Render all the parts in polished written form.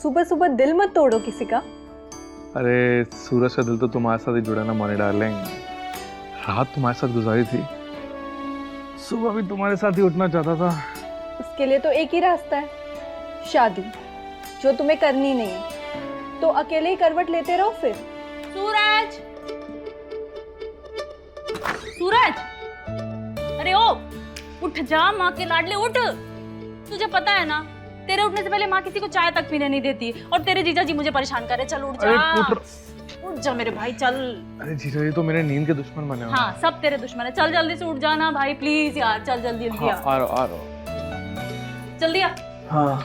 सुबह सुबह दिल मत तोड़ो किसी का। अरे सूरज का दिल तो तुम्हारे साथ ही जुड़ा ना मोनी डार्लिंग। रात तुम्हारे साथ गुजारी थी, सुबह भी तुम्हारे साथ ही उठना चाहता था। उसके लिए तो एक ही रास्ता है, शादी, जो तुम्हें करनी नहीं है तो अकेले ही करवट लेते रहो फिर। सूरज, सूरज, अरे ओ उठ जा, माँ के लाडले उठ। तुझे पता है ना, तेरे उठने से पहले माँ किसी को चाय तक पीने नहीं देती, और तेरे जीजा जी मुझे परेशान कर रहे। चल उठ जा, उठ जा मेरे भाई, चल। अरे जीजा जी तो मेरे नींद के दुश्मन बने हुए हैं। हाँ, सब तेरे दुश्मन है। चल जल्दी से उठ जाना भाई, प्लीज यार, चल जल्दी जल्दी आ। आ रहा हूँ। जल्दी आ। हाँ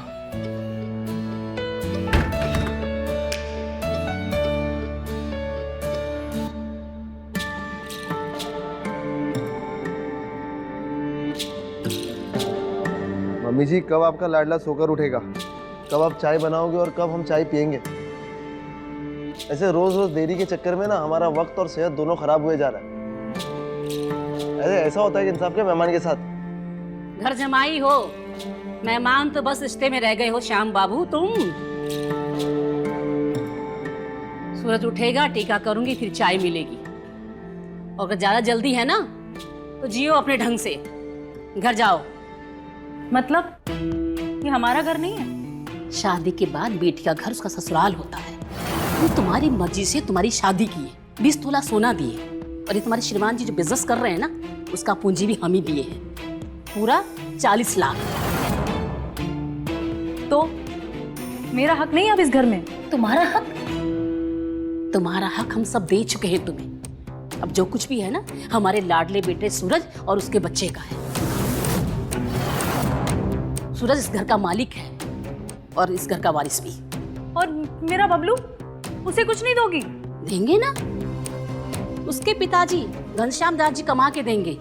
मम्मी जी, कब आपका लाडला सोकर उठेगा? कब आप चाय बनाओगे और कब हम चाय पियेंगे? ऐसे रोज रोज देरी के चक्कर में ना हमारा वक्त और सेहत दोनों खराब हुए जा रहा है। ऐसा होता है कि इंसाफ के मेहमान के साथ। घर जमाई हो, मेहमान तो बस रिश्ते में रह गए हो श्याम बाबू तुम। सूरज उठेगा, टीका करूंगी, फिर चाय मिलेगी। और अगर ज्यादा जल्दी है ना तो जियो अपने ढंग से, घर जाओ। मतलब ये हमारा घर नहीं है? शादी के बाद बेटी का घर उसका ससुराल होता है। वो तुम्हारी मर्जी से तुम्हारी शादी की है, 20 तोला सोना दिए, और ये तुम्हारे श्रीमान जी जो बिजनेस कर रहे हैं ना, उसका पूंजी भी हम ही दिए हैं, पूरा 40 लाख। तो मेरा हक नहीं है अब इस घर में? तुम्हारा हक हम सब दे चुके हैं तुम्हें। अब जो कुछ भी है ना, हमारे लाडले बेटे सूरज और उसके बच्चे का है। सूरज इस घर का मालिक है और इस घर का वारिस भी। और मेरा बबलू, उसे कुछ नहीं दोगी? देंगे ना, उसके पिताजी घनश्याम दास जी कमा के देंगे,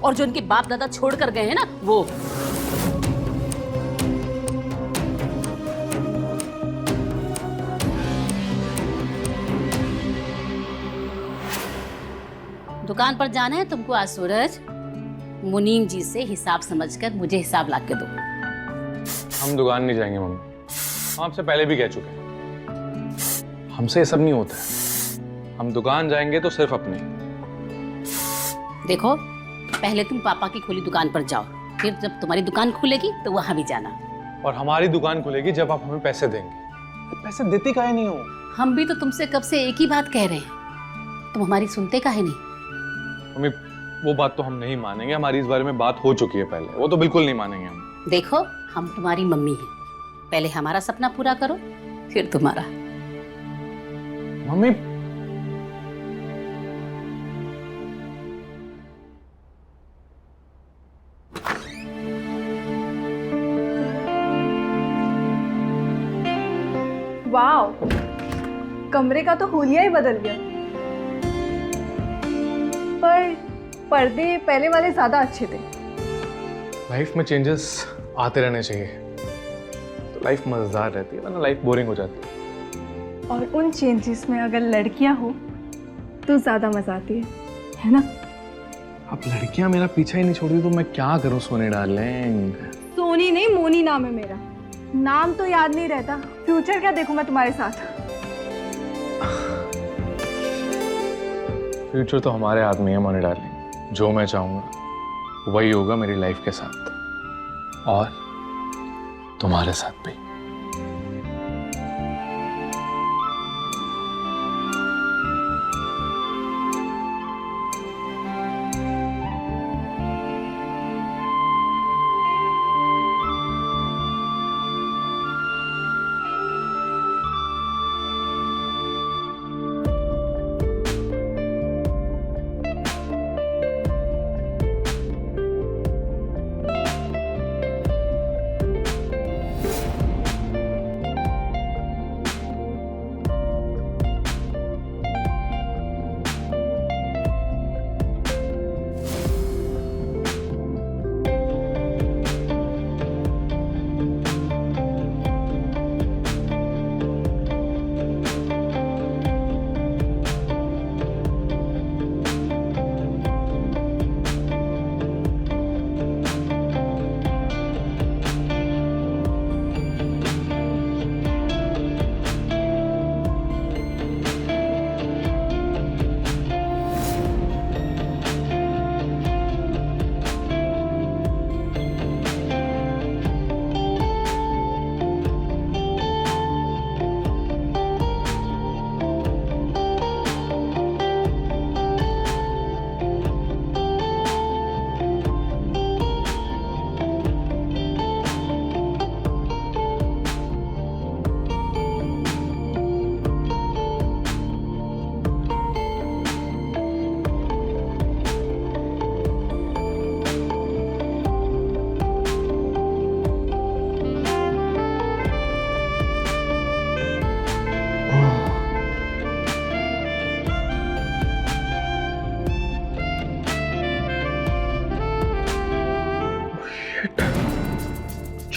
और जो उनके बाप दादा छोड़ कर गए हैं ना, वो। दुकान पर जाना है तुमको आज सूरज? मुनीम जी से हिसाब समझकर मुझे हिसाब ला के दो। हम दुकान नहीं जाएंगे मम्मी, हम आपसे पहले भी कह चुके हैं, हमसे ये सब नहीं होता है। हम दुकान जाएंगे तो सिर्फ अपनी। देखो, पहले तुम पापा की खुली दुकान पर जाओ, फिर जब तुम्हारी दुकान खुलेगी तो वहां भी जाना। और हमारी दुकान खुलेगी जब आप हमें पैसे देंगे। पैसे देती काहे नहीं हो? हम भी तो तुमसे कब से एक ही बात कह रहे हैं, तुम हमारी सुनते काहे नहीं? मम्मी वो बात तो हम नहीं मानेंगे, हमारी इस बारे में बात हो चुकी है पहले, वो तो बिल्कुल नहीं मानेंगे हम। देखो, हम तुम्हारी मम्मी हैं, पहले हमारा सपना पूरा करो, फिर तुम्हारा। मम्मी वाओ, कमरे का तो हुलिया ही बदल गया। पर पर्दे पहले वाले ज्यादा अच्छे थे। लाइफ में चेंजेस आते रहने चाहिए तो लाइफ मजेदार रहती है, वरना लाइफ बोरिंग हो जाती है। और उन चेंजेस में अगर लड़कियां हो तो ज्यादा मजा आती है ना? अब लड़कियां मेरा पीछा ही नहीं छोड़ती तो मैं क्या करूं सोनी डार्लिंग? सोनी नहीं, मोनी नाम है मेरा। नाम तो याद नहीं रहता, फ्यूचर क्या देखूं मैं तुम्हारे साथ? फ्यूचर तो हमारे हाथ में है मोनी डार्लिंग। जो मैं चाहूंगा वही होगा मेरी लाइफ के साथ, और तुम्हारे साथ भी।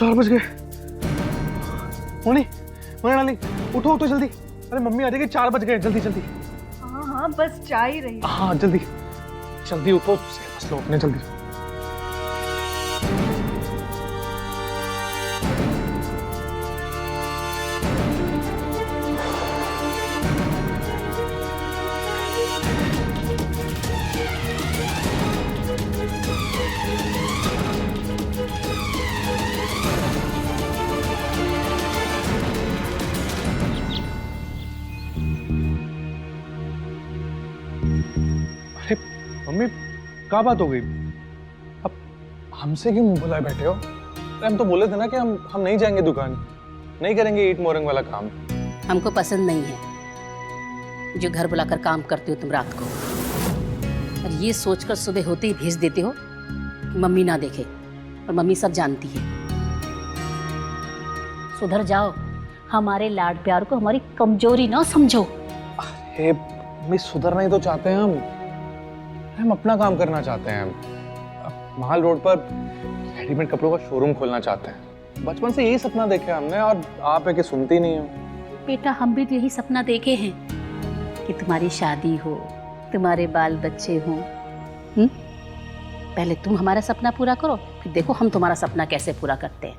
4 बज गए। मोनी, मोनी डार्लिंग, उठो उठो जल्दी। अरे मम्मी आ रही है, 4 बज गए, जल्दी जल्दी। हाँ हाँ बस जा ही रही। हाँ जल्दी जल्दी उठो, बस लो अपने जल्दी। अरे मम्मी, क्या बात हो गई? अब हमसे क्यों मुंह बुलाए बैठे हो? अरे हम तो बोले थे ना कि हम नहीं जाएंगे दुकान, नहीं करेंगे ईट मोरंग वाला काम। हमको पसंद नहीं है जो घर बुलाकर काम करते हो तुम रात को, और ये सोचकर सुबह होते ही भेज देते हो कि मम्मी ना देखे, और मम्मी सब जानती है। सुधर जाओ, हमारे लाड प्यार को हमारी कमजोरी ना समझो। अरे मम्मी, सुधरना ही तो चाहते हैं हम अपना काम करना चाहते हैं। अब महाल रोड पर रेडीमेड कपड़ों का शोरूम खोलना चाहते हैं। बचपन से यही सपना देखा हमने, और आप है कि सुनती नहीं हो। बेटा, हम भी तो यही सपना देखे हैं कि तुम्हारी शादी हो, तुम्हारे बाल बच्चे हों। पहले तुम हमारा सपना पूरा करो, फिर देखो हम तुम्हारा सपना कैसे पूरा करते हैं।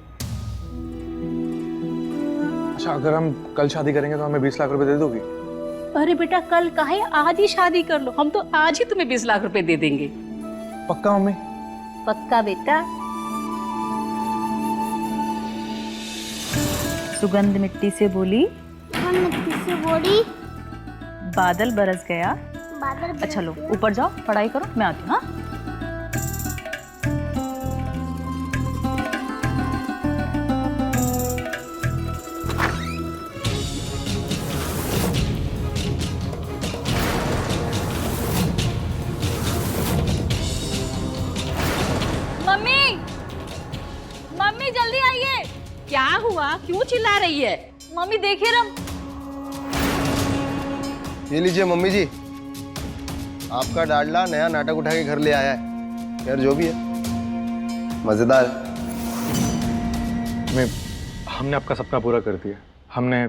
अच्छा, अगर हम कल शादी करेंगे तो हमें 20 लाख रुपए दे दोगी? अरे बेटा, कल काहे, आज ही शादी कर लो। हम तो आज ही तुम्हें 20 लाख रुपए दे देंगे। पक्का मम्मी? पक्का बेटा। सुगंध मिट्टी से बोली, हम मिट्टी से बोली, बादल बरस गया। बादल बरस अच्छा लो, ऊपर जाओ, पढ़ाई करो, मैं आती हूँ। हाँ मम्मी, मम्मी जल्दी आइए। क्या हुआ, क्यों चिल्ला रही है? मम्मी देखिए रम। ये लीजिए मम्मी जी, आपका डाडला नया नाटक उठा के घर ले आया है। यार जो भी है मजेदार है। हमने आपका सपना पूरा कर दिया, हमने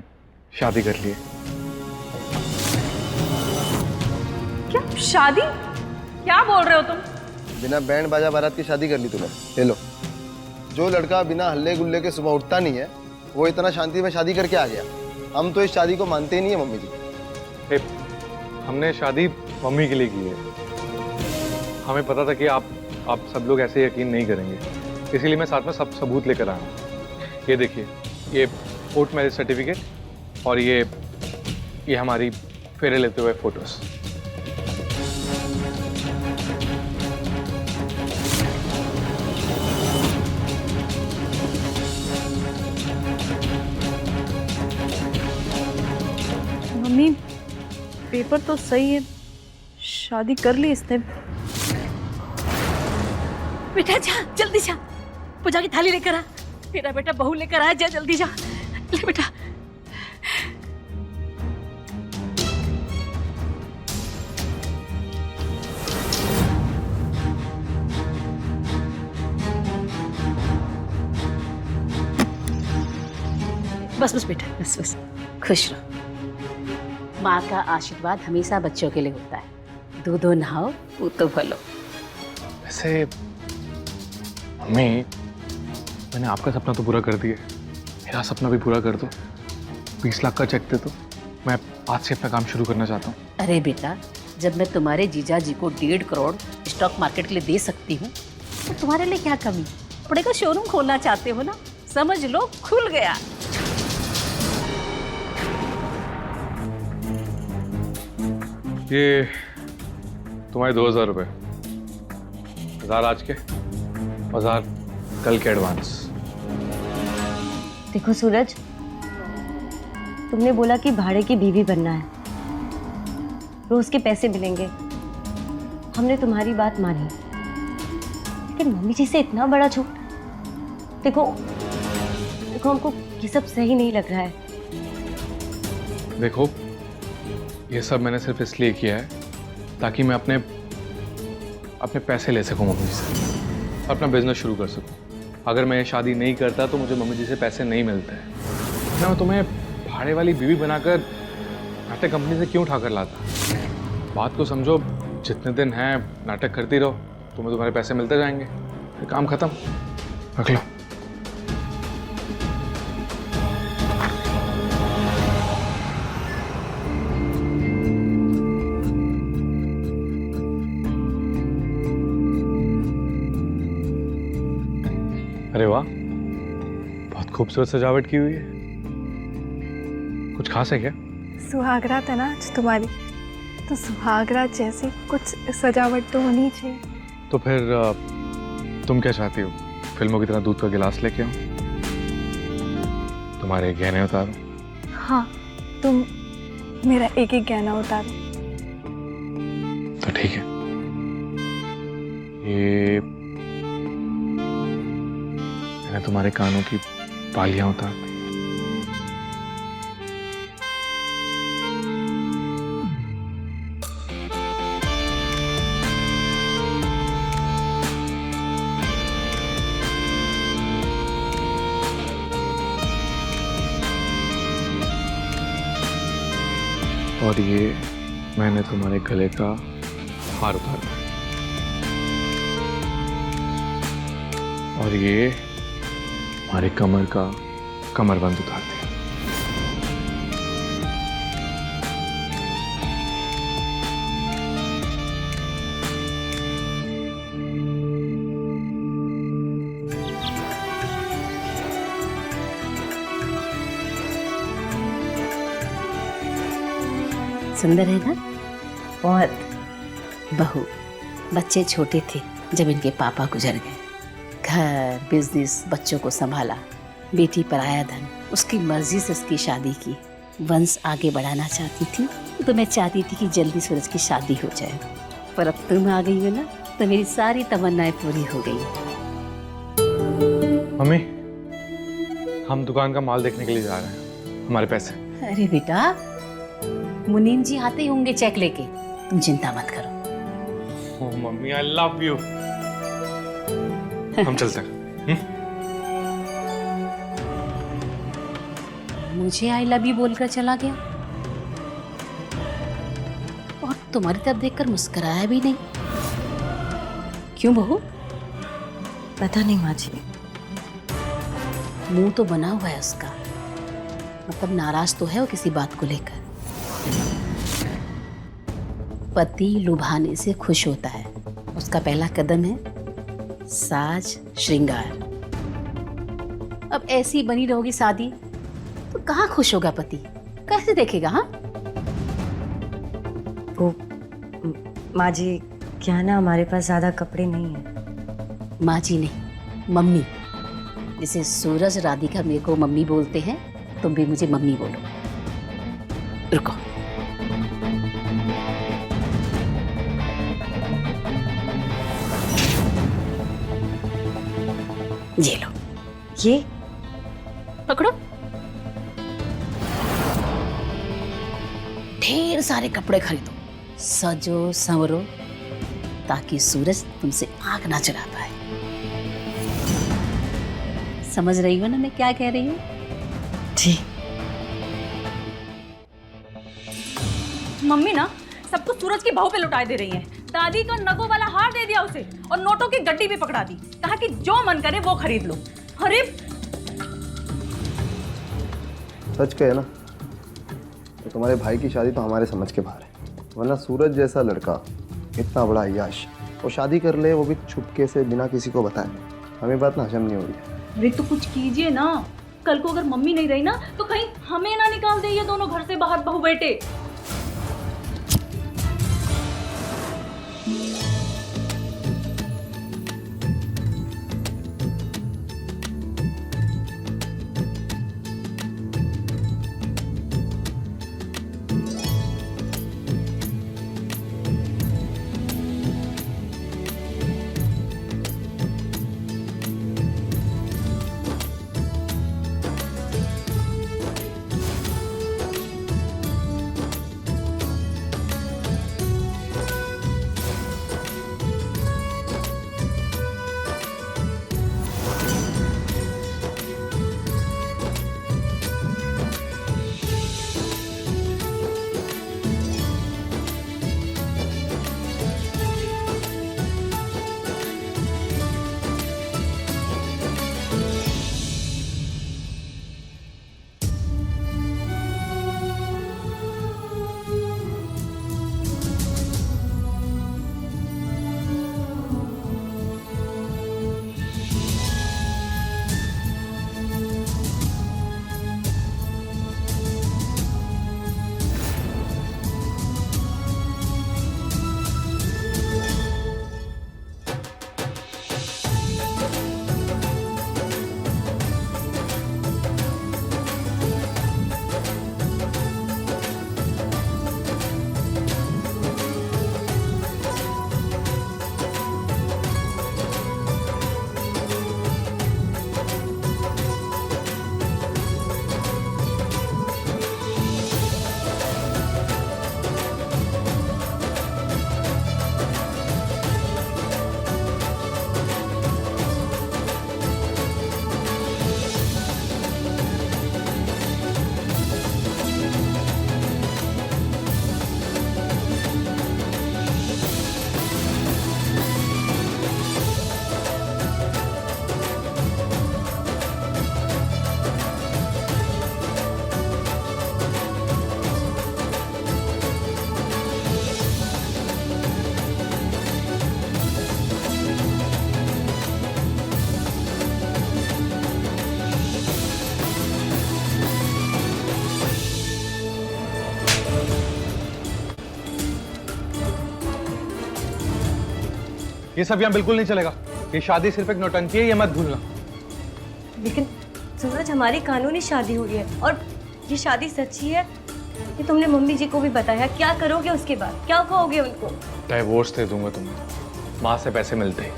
शादी कर ली है। क्या शादी? क्या बोल रहे हो तुम? बिना बैंड बाजा बारात की शादी कर ली तूने। ले लो। जो लड़का बिना हल्ले गुल्ले के सुबह उठता नहीं है, वो इतना शांति में शादी करके आ गया। हम तो इस शादी को मानते ही नहीं है मम्मी जी। हमने शादी मम्मी के लिए की है। हमें पता था कि आप सब लोग ऐसे यकीन नहीं करेंगे, इसीलिए मैं साथ में सब सबूत लेकर आया हूँ। ये देखिए, ये कोर्ट मैरिज सर्टिफिकेट, और ये हमारी फेरे लेते हुए फोटोज। मम्मी, पेपर तो सही है, शादी कर ली इसने। बेटा जा, जल्दी जा, पूजा की थाली लेकर आ। मेरा बेटा बहू लेकर आया, जा जल्दी जा। ले बेटा। बस बस बेटा, बस बस, खुश रहो। माँ का आशीर्वाद हमेशा बच्चों के लिए होता है। दूधो नहाओ, पूतो फलो। वैसे मम्मी, मैंने आपका सपना तो पूरा कर दिया, मेरा सपना भी पूरा कर दो। 20 लाख का चेक दे दो, मैं आज से अपना काम शुरू करना चाहता हूँ। अरे बेटा, जब मैं तुम्हारे जीजा जी को 1.5 करोड़ स्टॉक मार्केट के लिए दे सकती हूँ, तो तुम्हारे लिए क्या कमी? कपड़े का शोरूम खोलना चाहते हो ना, समझ लो खुल गया। ये तुम्हारे 2000 रुपये, 1000 आज के, 1000 कल के एडवांस। देखो सूरज, तुमने बोला कि भाड़े की बीवी बनना है, रोज के पैसे मिलेंगे। हमने तुम्हारी बात मानी, लेकिन मम्मी जी से इतना बड़ा झूठ। देखो हमको ये सब सही नहीं लग रहा है। देखो, ये सब मैंने सिर्फ इसलिए किया है ताकि मैं अपने पैसे ले सकूं मम्मी से, अपना बिजनेस शुरू कर सकूं। अगर मैं ये शादी नहीं करता तो मुझे मम्मी जी से पैसे नहीं मिलते हैं। मैं तुम्हें भाड़े वाली बीवी बनाकर नाटक कंपनी से क्यों उठाकर लाता? बात को समझो, जितने दिन हैं नाटक करती रहो, तुम्हें तुम्हारे पैसे मिलते जाएंगे, फिर काम खत्म। रख लो। अरे वाह, बहुत खूबसूरत सजावट की हुई है। कुछ खास है क्या? सुहागरात है ना आज तुम्हारी, तो सुहागरात जैसी कुछ सजावट तो होनी चाहिए। तो फिर तुम क्या चाहती हो? फिल्मों की तरह दूध का गिलास लेके आऊं, तुम्हारे गहने उतारो? हाँ, तुम मेरा एक एक गहना उतारो। तो ठीक है, ये मैंने तुम्हारे कानों की बालियां उतार दी। और ये मैंने तुम्हारे गले का हार उतार दिया। और ये हमारे कमर का कमरबंद उतार दिया। सुंदर है ना? बहुत। बहू, बच्चे छोटे थे जब इनके पापा गुजर गए। घर, बिजनेस, बच्चों को संभाला, बेटी पर आया धन, उसकी मर्जी से उसकी शादी की। वंश आगे बढ़ाना चाहती थी तो मैं चाहती थी कि जल्दी सूरज की शादी हो जाए, पर अब तुम आ गई हो ना, तो मेरी सारी तमन्नाएं पूरी हो गई। मम्मी, हम दुकान का माल देखने के लिए जा रहे हैं, हमारे पैसे। अरे बेटा, मुनीम जी आते ही होंगे चेक लेके, तुम चिंता मत करो। ओह मम्मी, आई लव यू। हम चलते हैं। मुझे आई लव यू बोलकर चला गया और तुम्हारी तरफ देखकर मुस्कुराया भी नहीं। क्यों बहू? पता नहीं माँ जी। मुंह तो बना हुआ है उसका, मतलब नाराज तो है वो किसी बात को लेकर। पति लुभाने से खुश होता है, उसका पहला कदम है साज श्रृंगार। अब ऐसी बनी रहोगी शादी तो कहाँ खुश होगा पति, कैसे देखेगा? हाँ वो माँ जी, क्या ना हमारे पास ज्यादा कपड़े नहीं है। माँ जी नहीं, मम्मी। जैसे सूरज राधिका मेरे को मम्मी बोलते हैं, तुम भी मुझे मम्मी बोलो। रुको, ये लो, ये पकड़ो। ढेर सारे कपड़े खरीदो, सजो संवरो, ताकि सूरज तुमसे आंख ना चुरा पाए। समझ रही हो ना मैं क्या कह रही हूँ? जी। मम्मी ना सबको सूरज की बहू पे लुटाए दे रही है। दादी को नगों वाला हार दे दिया उसे और नोटों की गड्डी भी पकड़ा दी, कहा कि जो मन करे वो खरीद लो। अरे सच कहे ना तो तुम्हारे भाई की शादी तो हमारे समझ के बाहर है, वरना सूरज जैसा लड़का इतना बड़ा अय्याश वो शादी कर ले, वो भी छुपके से, बिना किसी को बताए। हमें बात ना हजम नहीं हो रही है। अरे तो कुछ कीजिए ना, कल को अगर मम्मी नहीं रही ना तो कहीं हमें ना निकाल दे ये दोनों घर से बाहर, बहू बेटे। ये सब यहाँ बिल्कुल नहीं चलेगा। ये शादी सिर्फ एक नौटंकी है, ये मत भूलना। लेकिन सूरज, हमारी कानूनी शादी हुई है और ये शादी सच्ची है। ये तुमने मम्मी जी को भी बताया, क्या करोगे उसके बाद? क्या कहोगे उनको? डाइवोर्स दे दूंगा तुम्हें, माँ से पैसे मिलते ही।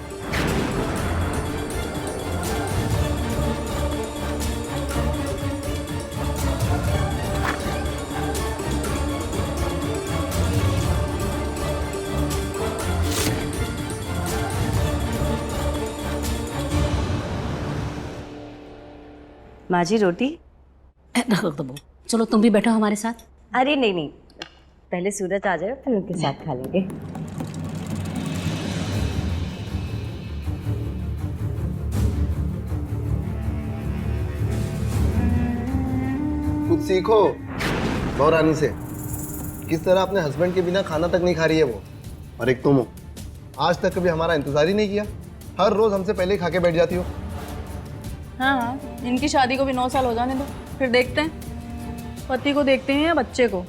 माँ जी रोटी? रख दो बहू। चलो तुम भी बैठो हमारे साथ। अरे नहीं नहीं, पहले सूरज आ जाए फिर उनके साथ खा लेंगे। कुछ सीखो बहुरानी से। किस तरह अपने हस्बैंड के बिना खाना तक नहीं खा रही है वो। और एक तुम हो, आज तक कभी हमारा इंतजार ही नहीं किया। हर रोज हमसे पहले ही खा के बैठ जाती हो। हाँ हाँ, इनकी शादी को भी 9 साल हो जाने दो, फिर देखते हैं पति को देखते हैं या बच्चे को।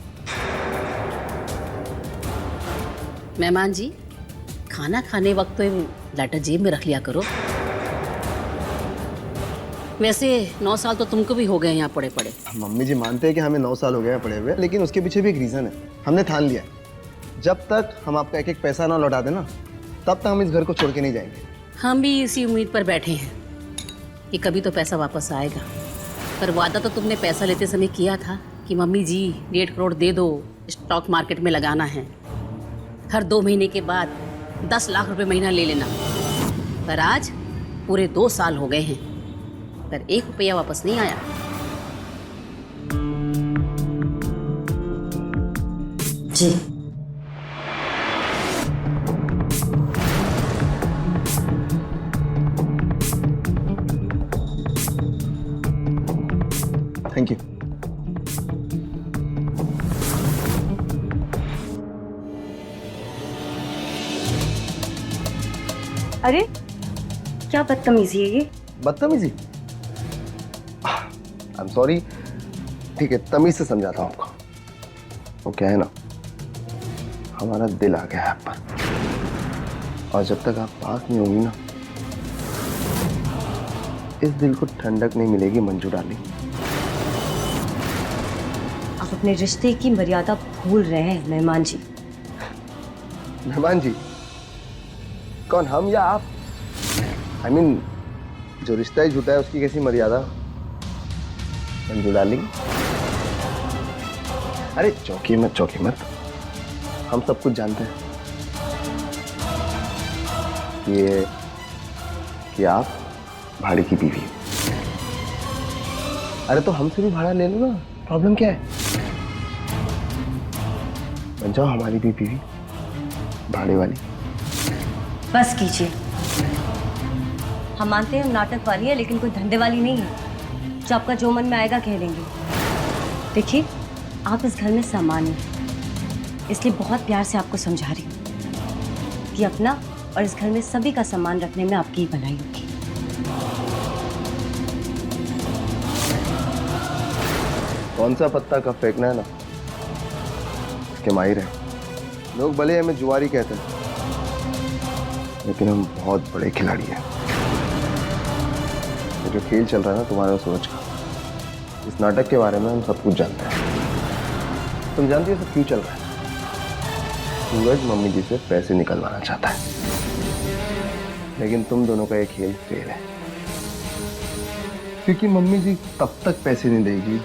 मेहमान जी, खाना खाने वक्त तो लाइटर जेब में रख लिया करो। वैसे 9 साल तो तुमको भी हो गए यहाँ पड़े पड़े। मम्मी जी मानते हैं कि हमें 9 साल हो गए हैं पड़े हुए, लेकिन उसके पीछे भी एक रीजन है। हमने ठान लिया है, जब तक हम आपका एक एक पैसा ना लौटा देना, तब तक हम इस घर को छोड़ के नहीं जाएंगे। हम भी इसी उम्मीद पर बैठे हैं कि कभी तो पैसा वापस आएगा। पर वादा तो तुमने पैसा लेते समय किया था कि मम्मी जी 1.5 करोड़ दे दो, स्टॉक मार्केट में लगाना है। हर 2 महीने के बाद 10 लाख रुपए महीना ले लेना। पर आज पूरे 2 साल हो गए हैं, पर 1 रुपया वापस नहीं आया। जी थैंक यू। अरे क्या बदतमीजी है ये? बदतमीजी? I am sorry. ठीक है, तमीज से समझाता हूँ आपको। वो क्या है ना, हमारा दिल आ गया है आप पर, और जब तक आप पास नहीं होंगी ना, इस दिल को ठंडक नहीं मिलेगी मंजू डार्लिंग। आप अपने रिश्ते की मर्यादा भूल रहे हैं मेहमान जी। मेहमान जी? कौन, हम या आप? आई मीन, जो रिश्ता ही झूठा है उसकी कैसी मर्यादा मंजू डार्लिंग? अरे चौंकी मत, चौंकी मत। हम सब कुछ जानते हैं कि आप भाड़े की बीवी हो। अरे तो हमसे भी भाड़ा ले लो ना, प्रॉब्लम क्या है? बन जाओ हमारी भी बीवी, भाड़े वाली। बस कीजिए। हम मानते हैं हम नाटक वाली है, लेकिन कोई धंधे वाली नहीं है जो आपका जो मन में आएगा कह देंगे। देखिए, आप इस घर में सामान्य हैं, इसलिए बहुत प्यार से आपको समझा रही हूँ कि अपना और इस घर में सभी का सम्मान रखने में आपकी ही भलाई होगी। कौन सा पत्ता कब फेंकना है ना, इसके माहिर हैं। लोग भले हमें जुआरी कहते हैं, लेकिन हम बहुत बड़े खिलाड़ी हैं। ये जो खेल चल रहा है ना तुम्हारे और सूरज का, इस नाटक के बारे में हम सब कुछ जानते हैं। तुम जानती हो सब क्यों चल रहा है? सूरज मम्मी जी से पैसे निकलवाना चाहता है, लेकिन तुम दोनों का ये खेल फेल है, क्योंकि मम्मी जी तब तक पैसे नहीं देगी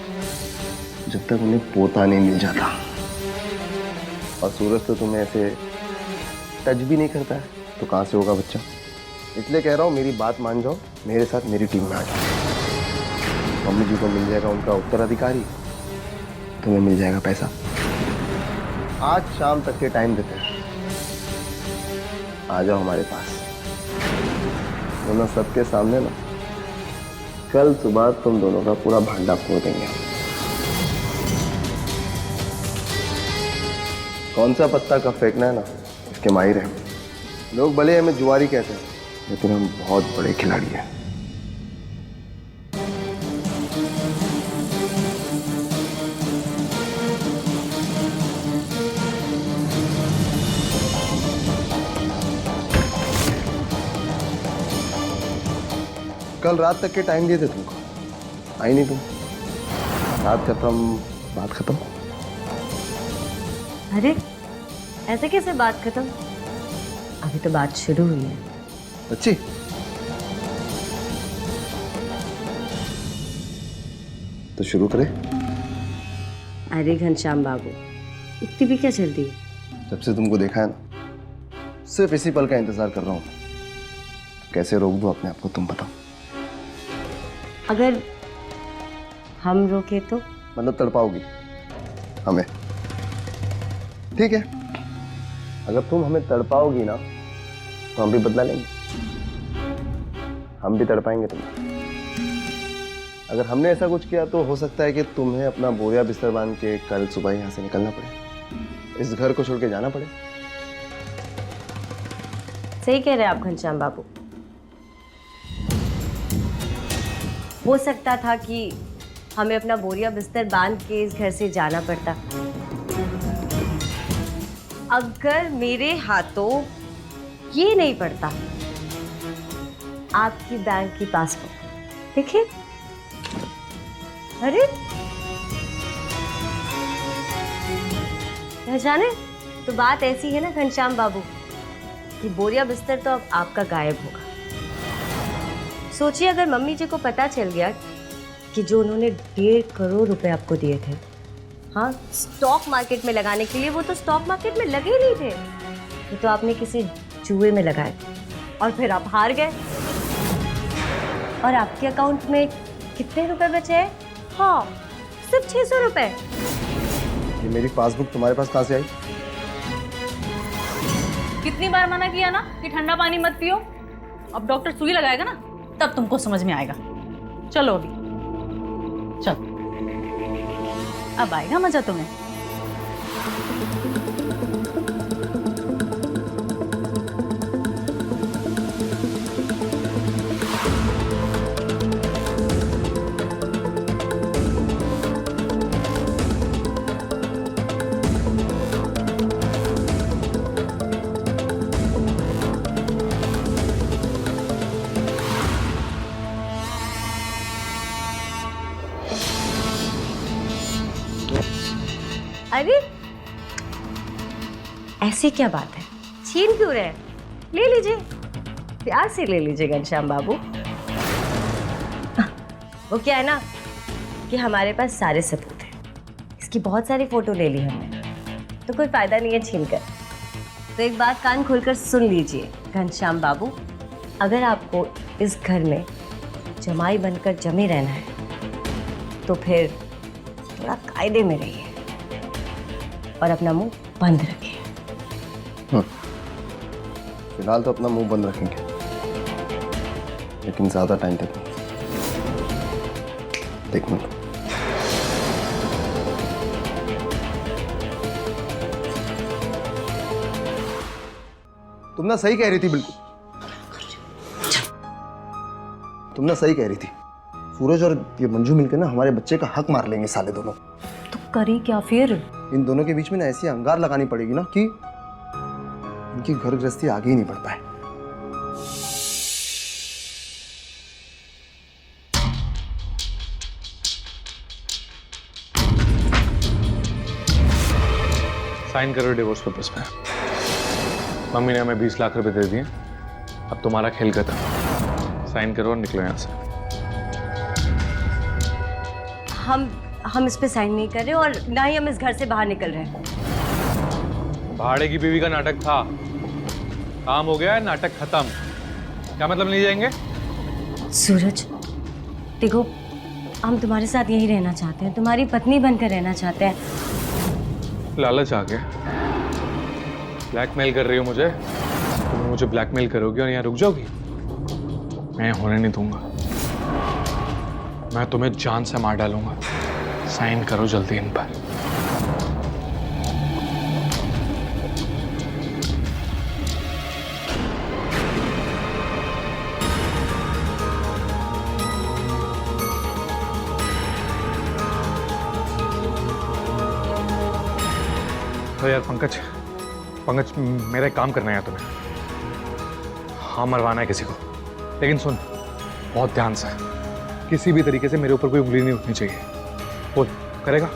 जब तक उन्हें पोता नहीं मिल जाता। और सूरज तो तुम्हें ऐसे टच भी नहीं करता है, तो कहाँ से होगा बच्चा? इसलिए कह रहा हूँ, मेरी बात मान जाओ, मेरे साथ मेरी टीम में आ जाओ। मम्मी जी को मिल जाएगा उनका उत्तराधिकारी, तुम्हें मिल जाएगा पैसा। आज शाम तक के टाइम देते हैं, आ जाओ हमारे पास। दोनों सबके सामने ना, कल सुबह तुम दोनों का पूरा भांडा फोड़ देंगे। कौन सा पत्ता कब फेंकना है ना, इसके माहिर हैं। लोग भले हमें जुआरी कहते हैं, लेकिन हम बहुत बड़े खिलाड़ी हैं। कल रात तक के टाइम दिए थे तुमको, आई नहीं तुम। रात खत्म, बात खत्म। अरे ऐसे कैसे बात खत्म? अभी तो बात शुरू हुई है। अच्छी। तो शुरू करें। अरे घनश्याम बाबू, इतनी भी क्या जल्दी है? जब से तुमको देखा है ना, सिर्फ इसी पल का इंतजार कर रहा हूँ। कैसे रोक दूं अपने आप को, तुम बताओ। अगर हम रोके तो? मतलब तड़पाओगी हमें, ठीक है? अगर तुम हमें तड़पाओगी ना तो हम भी बदला लेंगे, हम भी तड़पाएंगे तुम्हें। अगर हमने ऐसा कुछ किया तो हो सकता है कि तुम्हें अपना बोरिया बिस्तर बांध के कल सुबह यहाँ से निकलना पड़े, इस घर को छोड़ के जाना पड़े। सही कह रहे हैं आप घनश्याम बाबू। हो सकता था कि हमें अपना बोरिया बिस्तर बांध के इस घर से जाना पड़ता, अगर मेरे हाथों ये नहीं पड़ता आपकी बैंक की पासबुक। देखिए, अरे जाने तो बात ऐसी है ना घनश्याम बाबू कि बोरिया बिस्तर तो अब आपका गायब होगा। सोचिए अगर मम्मी जी को पता चल गया कि जो उन्होंने 1.5 करोड़ रुपए आपको दिए थे, हाँ, स्टॉक मार्केट में लगाने के लिए, वो तो स्टॉक मार्केट में लगे ही नहीं थे, वो तो आपने किसी जुए में लगाए और फिर आप हार गए और आपके अकाउंट में कितने रुपए बचे हैं? हाँ, सिर्फ 600 रुपए। ये मेरी पासबुक तुम्हारे पास कहाँ से आई? कितनी बार मना किया ना कि ठंडा पानी मत पियो। अब डॉक्टर सुई लगाएगा ना, तब तुमको समझ में आएगा। चलो अभी चलो, अब आएगा मजा तुम्हें। अरे ऐसी क्या बात है, छीन क्यों रहे हैं? ले लीजिए, प्यार से ले लीजिए घनश्याम बाबू। वो क्या है ना कि हमारे पास सारे सबूत हैं, इसकी बहुत सारी फोटो ले ली हमने, तो कोई फायदा नहीं है छीन कर। तो एक बात कान खोलकर सुन लीजिए घनश्याम बाबू, अगर आपको इस घर में जमाई बनकर जमे रहना है तो फिर थोड़ा कायदे में रहिए और अपना मुंह बंद रखिए। फिलहाल तो अपना मुंह बंद रखेंगे, लेकिन ज्यादा टाइम तक नहीं। देखना तुम ना सही कह रही थी, बिल्कुल तुम ना सही कह रही थी। सूरज और ये मंजू मिलकर ना हमारे बच्चे का हक मार लेंगे साले दोनों। तो करें क्या फिर? इन दोनों के बीच में ना ऐसी अंगार लगानी पड़ेगी ना कि इनकी घर गृहस्थी आगे ही नहीं बढ़ पाए। साइन करो डिवोर्स पेपर्स पे। मम्मी ने हमें 20 लाख रुपए दे दिए, अब तुम्हारा खेल खत्म। साइन करो और निकलो यहाँ से। हम इस पे साइन नहीं कर रहे और ना ही हम इस घर से बाहर निकल रहे हैं। भाड़े की बीवी का नाटक था, काम हो गया है, नाटक खत्म। क्या मतलब नहीं जाएंगे? सूरज देखो, हम तुम्हारे साथ यही रहना चाहते हैं, तुम्हारी पत्नी बनकर रहना चाहते हैं। लालच आ गया, ब्लैकमेल कर रही हो मुझे। तुम मुझे ब्लैकमेल करोगी और यहाँ रुक जाओगी? मैं होने नहीं दूंगा, मैं तुम्हें जान से मार डालूंगा। साइन करो जल्दी इन पर। तो यार पंकज, मेरा एक काम करना है यार तुम्हें। हाँ, मरवाना है किसी को, लेकिन सुन, बहुत ध्यान से, किसी भी तरीके से मेरे ऊपर कोई उंगली नहीं उठनी चाहिए। बोल, करेगा?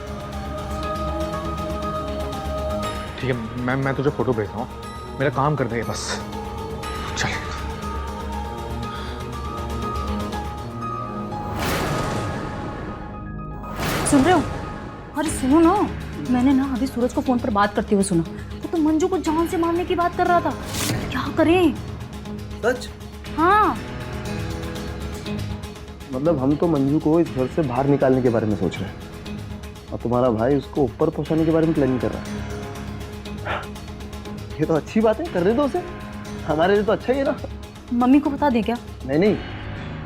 ठीक है, मैं तुझे फोटो भेज रहा हूँ, मेरा काम कर दे बस। चल। सुन रहे हो? अरे सुनो ना, मैंने ना अभी सूरज को फोन पर बात करते हुए सुना, तो मंजू को जान से मारने की बात कर रहा था। क्या करें? सच? हाँ। मतलब हम तो मंजू को इस घर से बाहर निकालने के बारे में सोच रहे हैं और तुम्हारा भाई उसको ऊपर पहुंचाने के बारे में प्लानिंग कर रहा है। ये तो अच्छी बात है, कर रहे दो उसे, हमारे लिए तो अच्छा ही है ना। मम्मी को बता दे क्या? नहीं,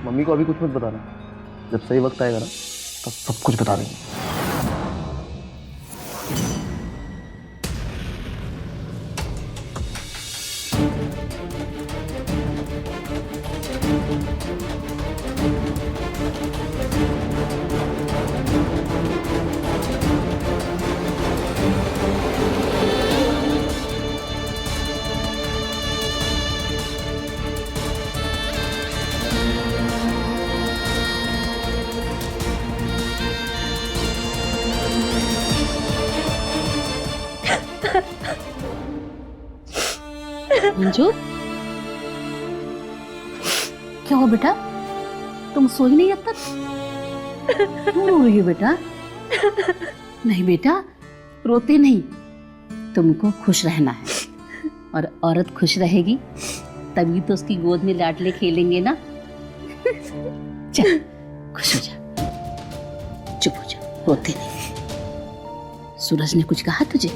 मम्मी को अभी कुछ मत बताना, जब सही वक्त आएगा ना तब सब कुछ बता देंगे। मंजू, क्या हो बेटा? तुम सोई नहीं अब तक? क्यों रो रही हो बेटा? नहीं बेटा, रोते नहीं, तुमको खुश रहना है, और औरत खुश रहेगी तभी तो उसकी गोद में लाडले खेलेंगे ना। चल खुश हो जा, चुप हो जा, रोते नहीं। सूरज ने कुछ कहा तुझे?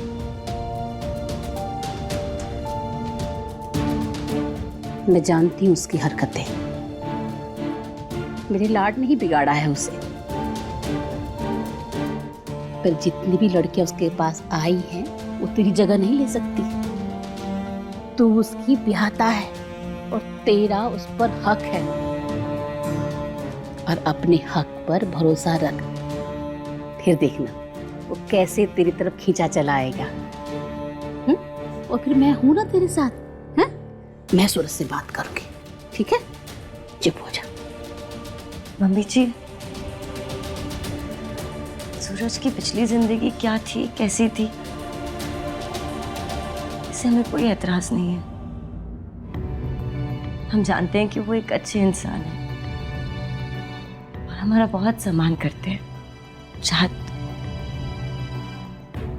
मैं जानती हूँ उसकी हरकतें, मेरे लाड ने ही बिगाड़ा है उसे। पर जितनी भी लड़कियां उसके पास आई हैं वो तेरी जगह नहीं ले सकती। तू उसकी ब्याहता है और तेरा उस पर हक है, और अपने हक पर भरोसा रख, फिर देखना वो कैसे तेरी तरफ खींचा चला आएगा। और फिर मैं हूं ना तेरे साथ, हैं? मैं सूरज से बात करूंगी, ठीक है? चुप हो जा। मम्मी जी, सूरज की पिछली जिंदगी क्या थी, कैसी थी, इससे हमें कोई एतराज नहीं है। हम जानते हैं कि वो एक अच्छे इंसान है और हमारा बहुत सम्मान करते हैं। शायद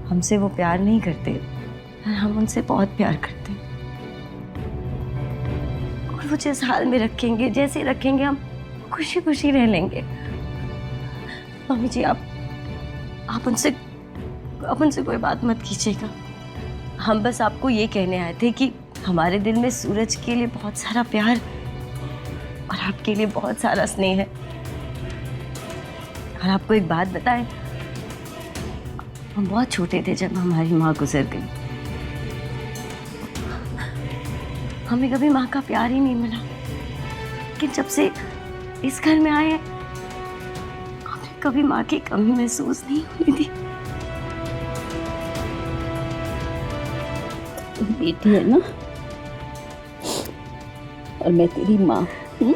हमसे वो प्यार नहीं करते, पर हम उनसे बहुत प्यार करते हैं। और वो जिस हाल में रखेंगे, जैसे रखेंगे, हम खुशी खुशी रह लेंगे। मम्मी जी, आप उनसे कोई बात मत कीजिएगा। हम बस आपको ये कहने आए थे कि हमारे दिल में सूरज के लिए बहुत सारा प्यार और आपके लिए बहुत सारा स्नेह है। और आपको एक बात बताएं, हम बहुत छोटे थे जब हमारी माँ गुजर गई। हमें कभी माँ का प्यार ही नहीं मिला, लेकिन जब से इस घर में आए हमें कभी माँ की कमी महसूस नहीं होने दी। तू बेटी है ना, और मैं तेरी माँ हूँ।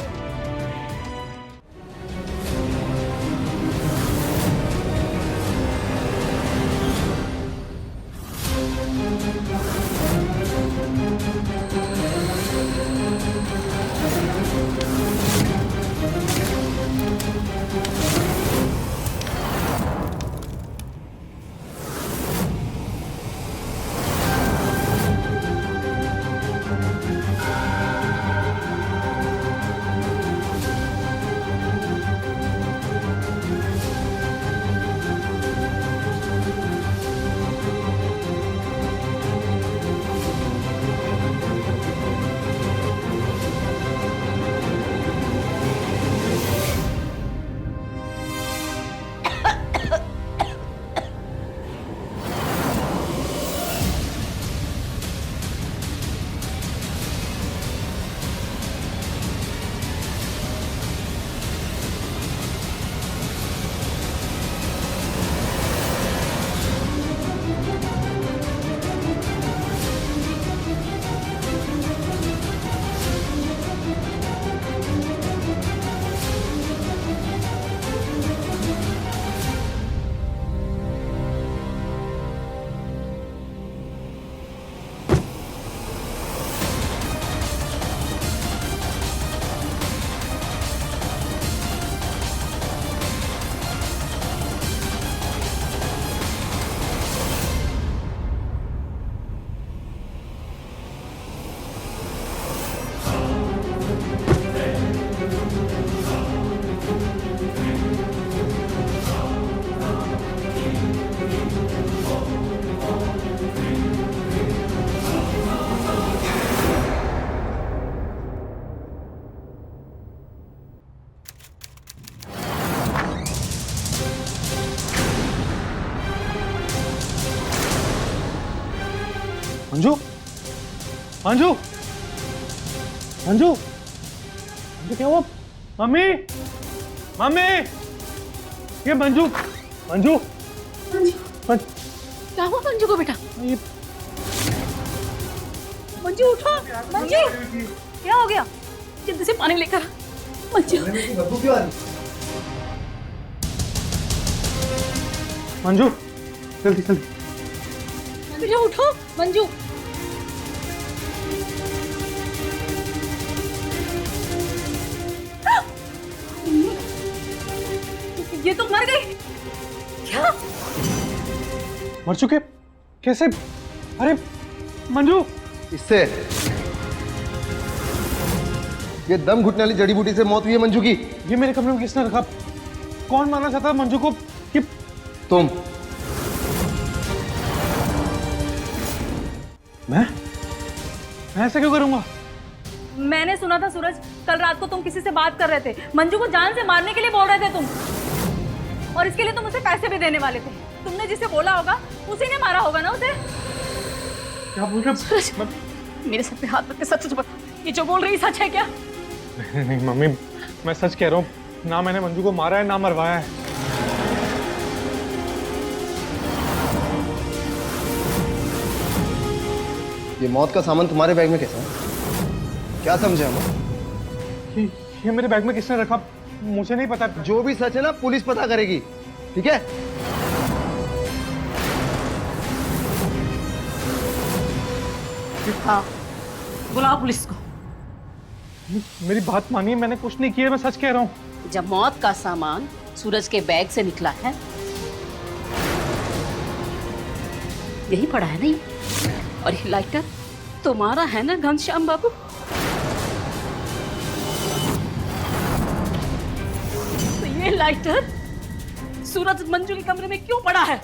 मंजू मंजू मंजू मंजू क्या हुआ? मम्मी मम्मी ये मंजू मंजू क्या हुआ मंजू को बेटा? ये मंजू उठो, मंजू क्या हो गया? जल्दी से पानी लेकर आ। मंजू बदबू क्यों आ रही? मंजू जल्दी जल्दी। बेटा उठो मंजू। ये तो मर गई। क्या? मर चुके? कैसे? अरे मंजू इससे ये दम घुटने वाली जड़ी बूटी से मौत हुई है मंजू की। ये मेरे कमरे में किसने रखा? कौन मारना चाहता है मंजू को? कि तुम। मैं ऐसा क्यों करूंगा? मैंने सुना था सूरज, कल रात को तुम किसी से बात कर रहे थे, मंजू को जान से मारने के लिए बोल रहे थे तुम, और इसके लिए तुम उसे पैसे भी देने वाले थे। तुमने जिसे बोला होगा उसी ने मारा होगा ना उसे। क्या बोल रहे सूरज, मेरे सर पे हाथ रख के सच सच बता, ये जो बोल रही सच है क्या? नहीं मम्मी, मैं सच कह रहा हूँ। ना मैंने मंजू को मारा है ना मरवाया है। ये मौत का सामान तुम्हारे बैग में कैसा है? क्या समझे हम? ये मेरे बैग में किसने रखा मुझे नहीं पता। जो भी सच है ना पुलिस पता करेगी, ठीक है? हाँ, बुलाओ पुलिस को। मेरी बात मानिए, मैंने कुछ नहीं किया, मैं सच कह रहा हूँ। जब मौत का सामान सूरज के बैग से निकला है, यही पड़ा है नहीं? और ये लाइटर तुम्हारा है ना घनश्याम बाबू? तो ये लाइटर सूरज मंजू के कमरे में क्यों पड़ा है?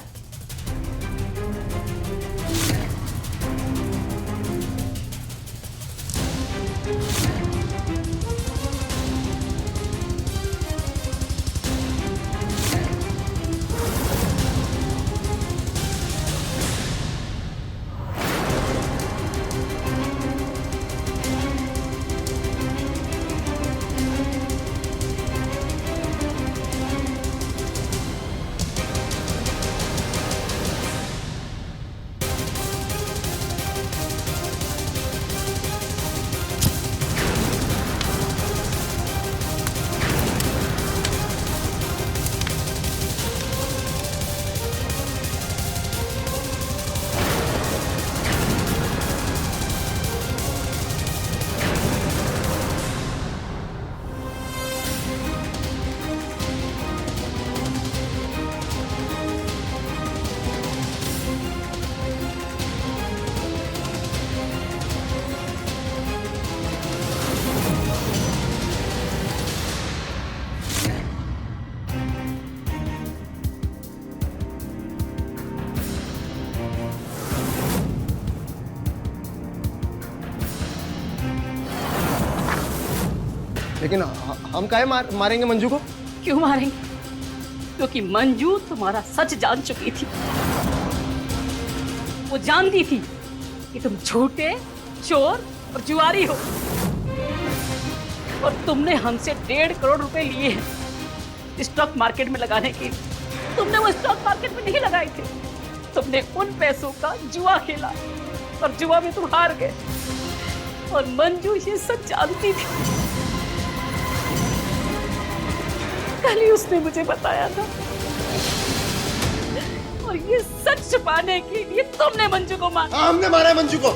लेकिन हम काहे मारेंगे मंजू को? क्यों मारेंगे? क्योंकि मंजू तुम्हारा सच जान चुकी थी। वो जानती थी कि तुम झूठे, चोर और जुआरी हो, और तुमने हमसे 1.5 करोड़ रुपए लिए हैं स्टॉक मार्केट में लगाने के लिए। तुमने वो स्टॉक मार्केट में नहीं लगाए थे, तुमने उन पैसों का जुआ खेला और जुआ में तुम हार गए। और मंजू ये सच जानती थी, कल ही उसने मुझे बताया था। और ये सच छुपाने के लिए तुमने मंजू को मारा। हाँ, हमने मारा है मंजू को,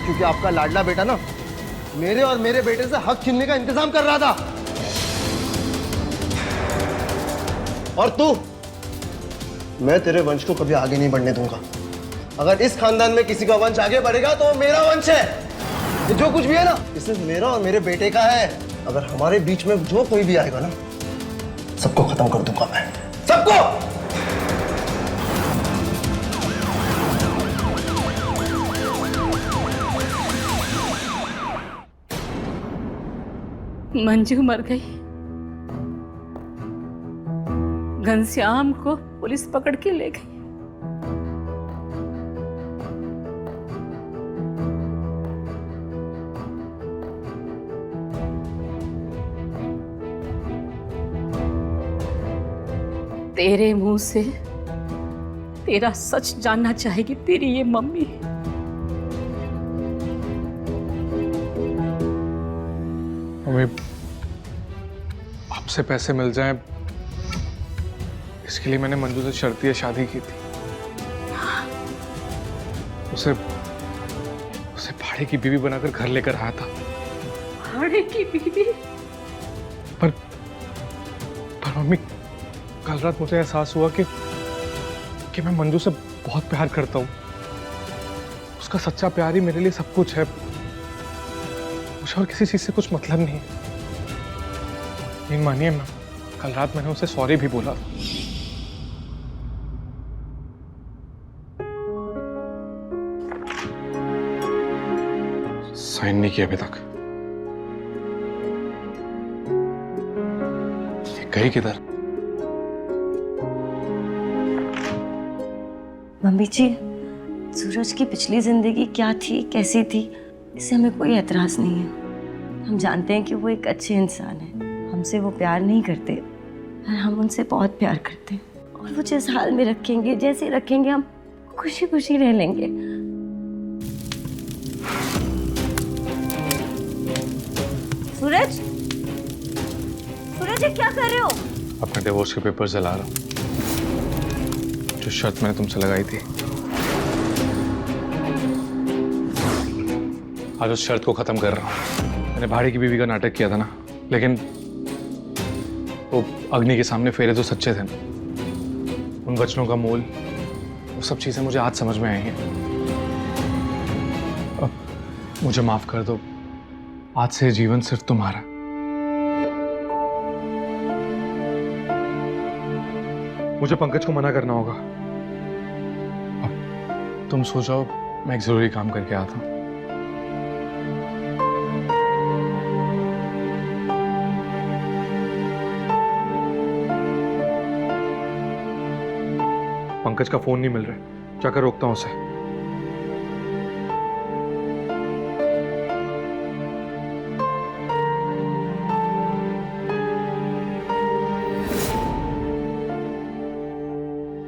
क्योंकि आपका लाडला बेटा ना मेरे और मेरे बेटे से हक छीनने का इंतजाम कर रहा था। और तू, मैं तेरे वंश को कभी आगे नहीं बढ़ने दूंगा। अगर इस खानदान में किसी का वंश आगे बढ़ेगा तो वो मेरा वंश है। ये जो कुछ भी है ना, ये सिर्फ मेरा और मेरे बेटे का है। अगर हमारे बीच में जो कोई भी आएगा ना, सबको खत्म कर दूंगा मैं, सबको। मंजू मर गई, घनश्याम को पुलिस पकड़ के ले गई। तेरे मुंह से तेरा सच जानना चाहेगी तेरी ये मम्मी। मम्मी, आपसे पैसे मिल जाएं इसके लिए मैंने मंजू से शर्तिया शादी की थी। उसे भाड़े की बीवी बनाकर घर लेकर आया था। भाड़े की बीवी? पर मम्मी, कल रात मुझे एहसास हुआ कि मैं मंजू से बहुत प्यार करता हूँ। उसका सच्चा प्यार ही मेरे लिए सब कुछ है। मुझे और किसी चीज से कुछ मतलब नहीं। यकीन मानिए, मैं कल रात मैंने उसे सॉरी भी बोला। साइन नहीं किया अभी तक। गई किधर? मम्मी जी, सूरज की पिछली जिंदगी क्या थी, कैसी थी, इससे हमें कोई एतराज नहीं है। हम जानते हैं कि वो एक अच्छे इंसान है। हमसे वो प्यार नहीं करते, पर हम उनसे बहुत प्यार करते हैं। और वो जिस हाल में रखेंगे, जैसे रखेंगे, हम खुशी खुशी रह लेंगे। सूरज, सूरज ये क्या कर रहे हो? अपने डिवोर्स के पेपर जला रहा हूं, जो शर्त मैंने तुमसे लगाई थी। आज उस शर्त को खत्म कर रहा हूं। मैंने भाड़े की बीवी का नाटक किया था ना, लेकिन वो अग्नि के सामने फेरे तो सच्चे थे ना। उन वचनों का मोल, वो सब चीजें मुझे आज समझ में आई हैं। अब मुझे माफ कर दो। आज से जीवन सिर्फ तुम्हारा। मुझे पंकज को मना करना होगा। अब तुम सो जाओ, मैं एक जरूरी काम करके आता हूं। पंकज का फोन नहीं मिल रहा है, जाकर रोकता हूं उसे।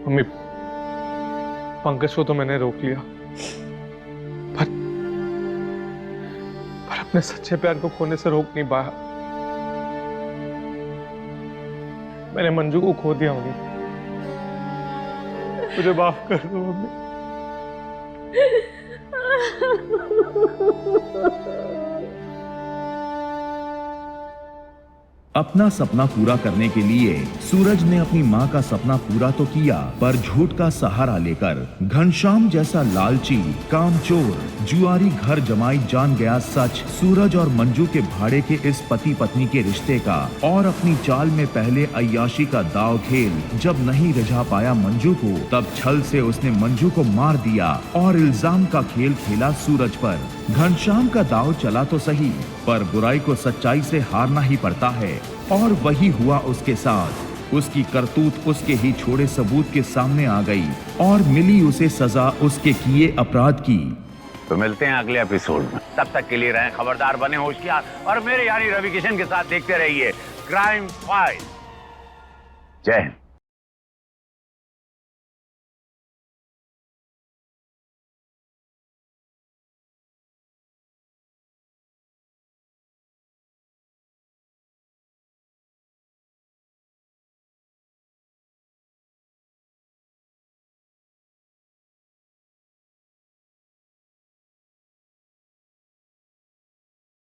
मम्मी, पंकज को तो मैंने रोक लिया, पर अपने सच्चे प्यार को खोने से रोक नहीं पाया। मैंने मंजू को खो दिया। मम्मी, मुझे माफ कर दो मम्मी। अपना सपना पूरा करने के लिए सूरज ने अपनी मां का सपना पूरा तो किया, पर झूठ का सहारा लेकर घनश्याम जैसा लालची, कामचोर, जुआरी घर जमाई जान गया सच सूरज और मंजू के भाड़े के इस पति पत्नी के रिश्ते का। और अपनी चाल में पहले अय्याशी का दाव खेल जब नहीं रिझा पाया मंजू को, तब छल से उसने मंजू को मार दिया और इल्जाम का खेल खेला सूरज पर। घनश्याम का दाव चला तो सही, पर बुराई को सच्चाई से हारना ही पड़ता है, और वही हुआ उसके साथ। उसकी करतूत उसके ही छोड़े सबूत के सामने आ गई और मिली उसे सजा उसके किए अपराध की। तो मिलते हैं अगले एपिसोड में। तब तक के लिए रहें खबरदार, बने होशियार और मेरे यानी रवि किशन के साथ देखते रहिए क्राइम फाइल। जय हिंद।